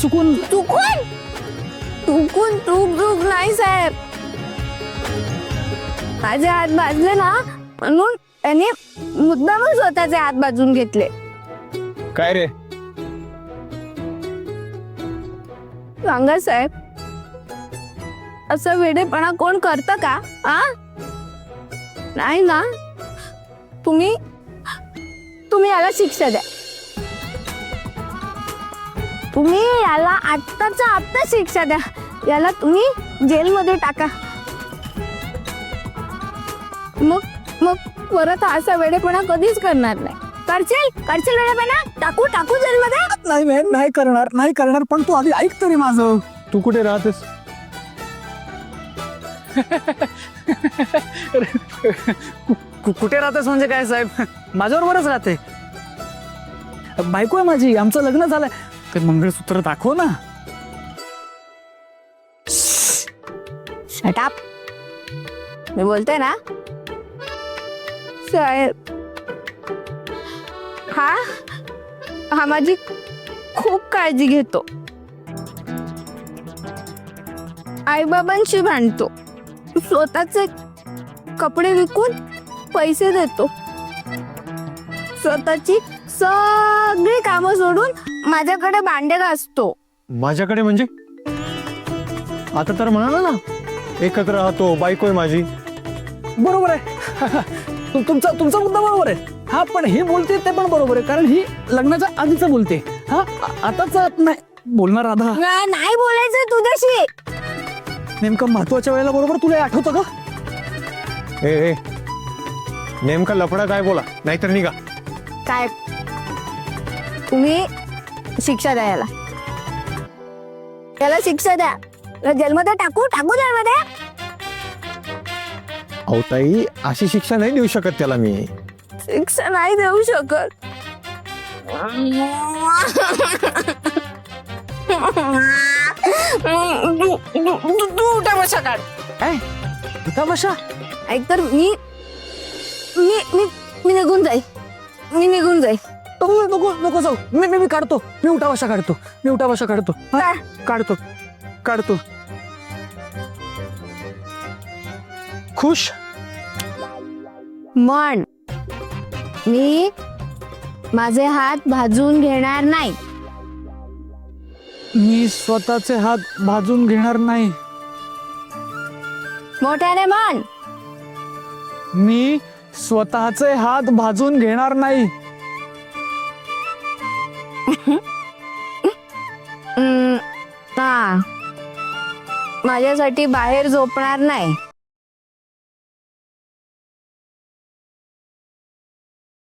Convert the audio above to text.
चुकून चुकून चुकून चूक चूक नाही साहेब. माझे हात भाजले ना म्हणून त्याने मुद्दामच स्वतःचे हात भाजून घेतले. काय रे? सांगा साहेब, असं वेडेपणा कोण करतं का? नाही ना. तुम्ही याला शिक्षा द्या. तुम्ही याला आत्ताच्या आत्ता शिक्षा द्या. याला तुम्ही जेलमध्ये टाका. मग परत असा वेडेपणा कधीच करणार नाही. करशील वेडेपणा? टाकू जेलमध्ये? नाही मॅम, नाही करणार. पण तू आधी ऐक तरी माझं. तू कुठे राहतेस? कुठे राहतेस म्हणजे काय साहेब? माझ्याबरोबरच राहते. बायको आहे माझी, आमचं लग्न झालंय. ते मंगळसूत्र दाखव ना. Shut up. मी बोलते ना साहेब. हा माझी खूप काळजी घेतो. आईबाबांशी भांडतो. स्वतःचे कपडे विकून पैसे देतो. स्वतःची सगळी कामं सोडून माझ्याकडे भांडे घासतो. माझ्याकडे म्हणजे? आता तर म्हणाला ना एकत्र राहतो, बायको आहे माझी. बरोबर आहे. तुमचा मुद्दा बरोबर आहे. हा, पण हे बोलते ते पण बरोबर आहे, कारण ही लग्नाच्या आधीच बोलते. हा, आताच नाही बोलणार. राधा, नाही बोलायचं तुझ्याशी. नेमकं महत्वाच्या वेळेला बरोबर तुला हे आठवतं का? ए नेमका लफडा काय बोला, नाहीतर निघा. काय? तुम्ही शिक्षा द्या याला. शिक्षा द्या. जेलमध्ये टाकू जेलमध्ये. अहो ताई, अशी शिक्षा नाही देऊ शकत त्याला मी. शिक्षा नाही देऊ शकत. तू तमाशा काढ. काय तमाशा? ऐकतर मी निघून जाईल. नको जाऊ. मी काढतो. मी उठावाशा काढतो. हा, काढतो. खुश म्हण. मी माझे हात भाजून घेणार नाही. मी स्वतःचे हात भाजून घेणार नाही. मोठ्याने म्हण. मी स्वतःचे हात भाजून घेणार नाही. माझ्यासाठी बाहेर झोपणार नाही.